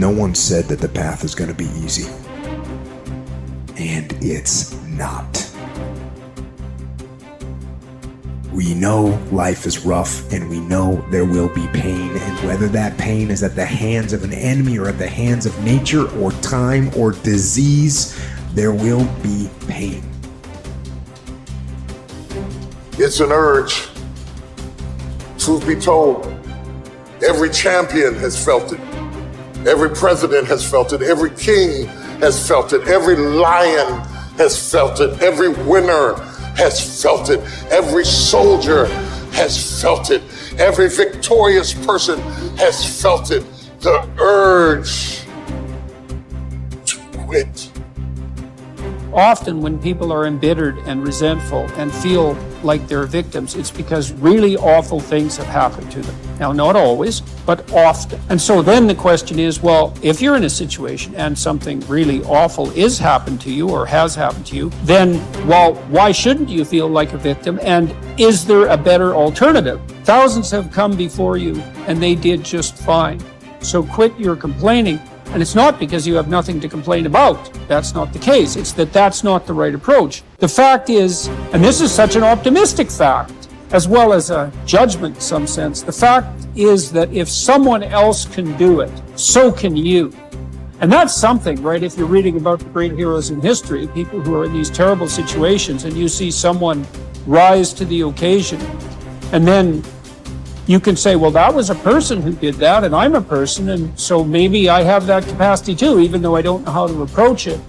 No one said that the path is going to be easy. And it's not. We know life is rough, and we know there will be pain, and whether that pain is at the hands of an enemy or at the hands of nature or time or disease, there will be pain. It's an urge. Truth be told, every champion has felt it. Every president has felt it. Every king has felt it. Every lion has felt it. Every winner has felt it. Every soldier has felt it. Every victorious person has felt it. The urge to quit. Often when people are embittered and resentful and feel like they're victims, it's because really awful things have happened to them. Now, not always, but often. And so then the question is, well, if you're in a situation and something really awful is happened to you or has happened to you, then, well, why shouldn't you feel like a victim? And is there a better alternative? Thousands have come before you and they did just fine. So quit your complaining. And it's not because you have nothing to complain about. That's not the case. It's that that's not the right approach. The fact is, and this is such an optimistic fact, as well as a judgment in some sense, the fact is that if someone else can do it, so can you. And that's something, right? If you're reading about the great heroes in history, people who are in these terrible situations, and you see someone rise to the occasion, and then you can say, well, that was a person who did that, and I'm a person, and so maybe I have that capacity too, even though I don't know how to approach it.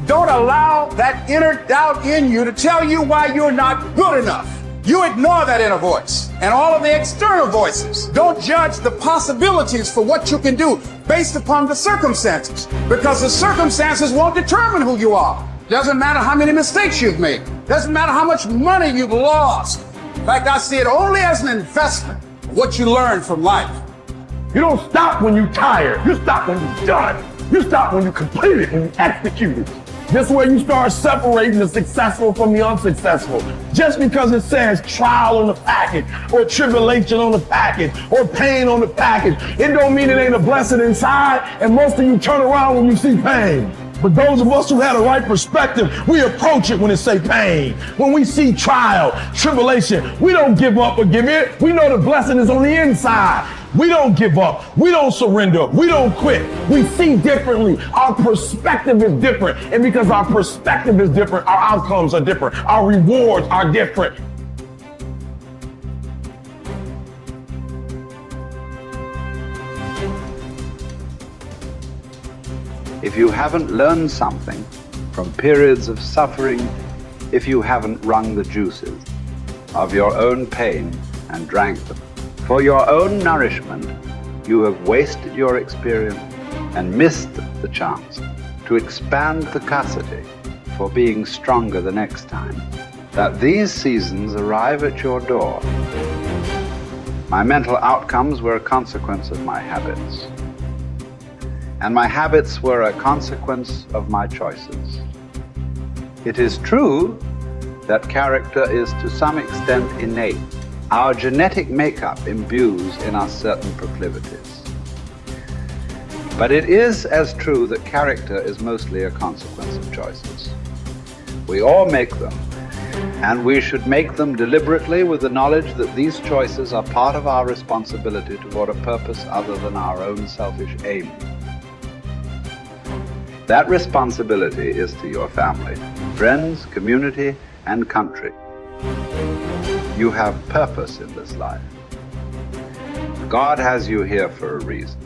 Don't allow that inner doubt in you to tell you why you're not good enough. You ignore that inner voice and all of the external voices. Don't judge the possibilities for what you can do based upon the circumstances, because the circumstances won't determine who you are. Doesn't matter how many mistakes you've made. Doesn't matter how much money you've lost. In fact, I see it only as an investment. What you learn from life. You don't stop when you're tired. You stop when you're done. You stop when you complete it, when you execute it. This way you start separating the successful from the unsuccessful. Just because it says trial on the package, or tribulation on the package, or pain on the package, it don't mean it ain't a blessing inside, and most of you turn around when you see pain. But those of us who had a right perspective, we approach it when it say pain. When we see trial, tribulation, we don't give up or give in. We know the blessing is on the inside. We don't give up. We don't surrender. We don't quit. We see differently. Our perspective is different. And because our perspective is different, our outcomes are different. Our rewards are different. If you haven't learned something from periods of suffering, if you haven't wrung the juices of your own pain and drank them, for your own nourishment, you have wasted your experience and missed the chance to expand the capacity for being stronger the next time. That these seasons arrive at your door. My mental outcomes were a consequence of my habits. And my habits were a consequence of my choices. It is true that character is to some extent innate. Our genetic makeup imbues in us certain proclivities. But it is as true that character is mostly a consequence of choices. We all make them, and we should make them deliberately with the knowledge that these choices are part of our responsibility toward a purpose other than our own selfish aim. That responsibility is to your family, friends, community, and country. You have purpose in this life. God has you here for a reason.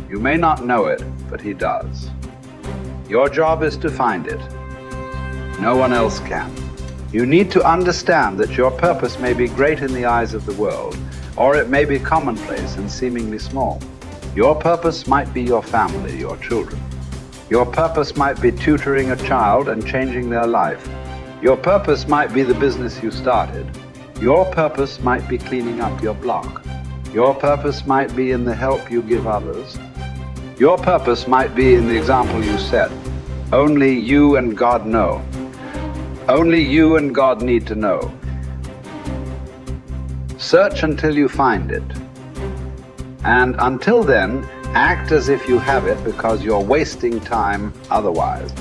You may not know it, but He does. Your job is to find it. No one else can. You need to understand that your purpose may be great in the eyes of the world, or it may be commonplace and seemingly small. Your purpose might be your family, your children. Your purpose might be tutoring a child and changing their life. Your purpose might be the business you started. Your purpose might be cleaning up your block. Your purpose might be in the help you give others. Your purpose might be in the example you set. Only you and God know. Only you and God need to know. Search until you find it. And until then, Act as if you have it because you're wasting time otherwise.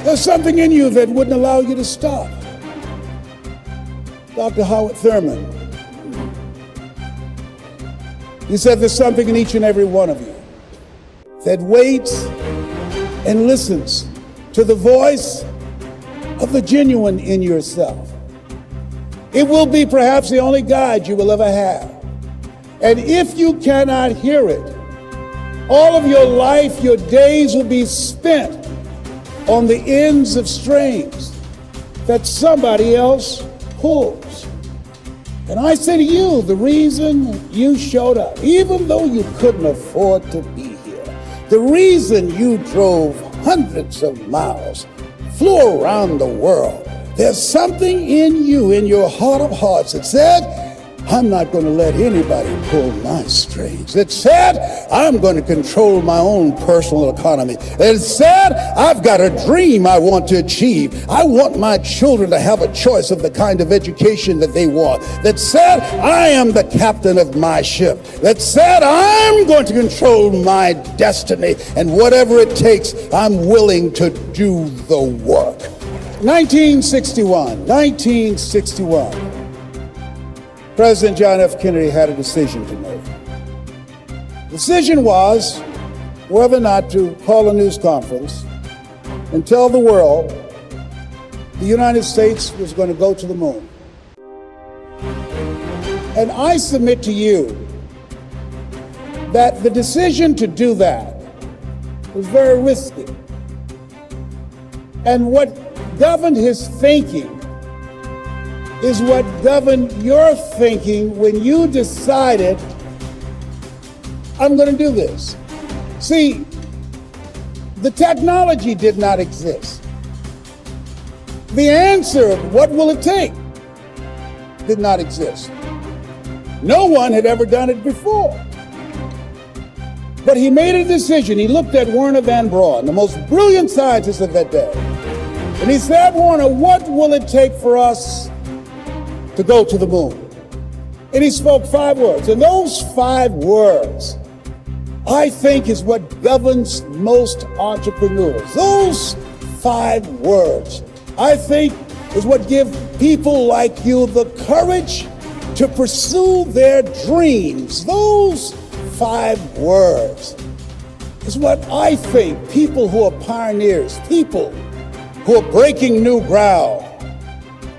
There's something in you that wouldn't allow you to stop. Dr. Howard Thurman, he said there's something in each and every one of you that waits and listens to the voice of the genuine in yourself. It will be perhaps the only guide you will ever have. And if you cannot hear it, all of your life, your days will be spent on the ends of strings that somebody else pulls. And I say to you, the reason you showed up, even though you couldn't afford to be here, the reason you drove hundreds of miles, flew around the world, there's something in you, in your heart of hearts, that said, I'm not going to let anybody pull my strings. That said, I'm going to control my own personal economy. That said, I've got a dream I want to achieve. I want my children to have a choice of the kind of education that they want. That said, I am the captain of my ship. That said, I'm going to control my destiny. And whatever it takes, I'm willing to do the work. 1961. President John F. Kennedy had a decision to make. The decision was whether or not to call a news conference and tell the world the United States was going to go to the moon. And I submit to you that the decision to do that was very risky. And what governed his thinking is what governed your thinking when you decided, I'm going to do this. See, the technology did not exist. The answer, what will it take, did not exist. No one had ever done it before. But he made a decision. He looked at Werner von Braun, the most brilliant scientist of that day. And he said, Werner, what will it take for us to go to the moon? And he spoke 5 words. And those 5 words, I think, is what governs most entrepreneurs. Those 5 words, I think, is what give people like you the courage to pursue their dreams. Those 5 words is what I think people who are pioneers, people who are breaking new ground,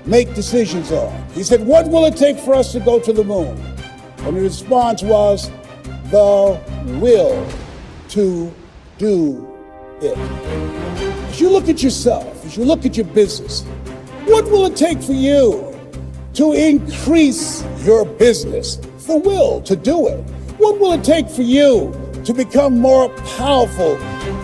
make decisions on. He said, what will it take for us to go to the moon? And the response was, the will to do it. As you look at yourself, as you look at your business, what will it take for you to increase your business? The will to do it. What will it take for you to become more powerful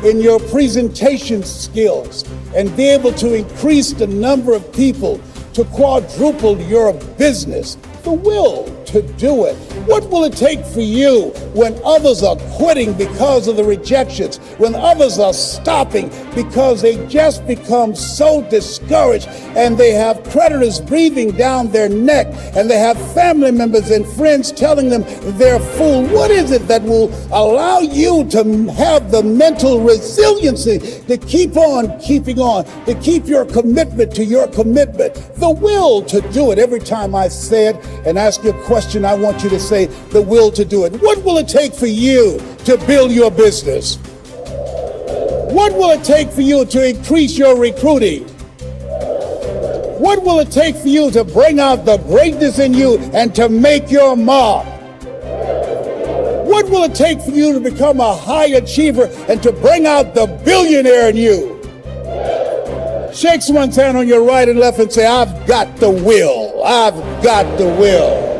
in your presentation skills and be able to increase the number of people, to quadruple your business? The will to do it. What will it take for you when others are quitting because of the rejections, when others are stopping because they just become so discouraged and they have creditors breathing down their neck and they have family members and friends telling them they're fool? What is it that will allow you to have the mental resiliency to keep on keeping on, to keep your commitment to your commitment? The will to do it. Every time I say it and ask you a question, I want you to say the will to do it. What will it take for you to build your business? What will it take for you to increase your recruiting? What will it take for you to bring out the greatness in you and to make your mark? What will it take for you to become a high achiever and to bring out the billionaire in you? Shake someone's hand on your right and left and say, I've got the will. I've got the will.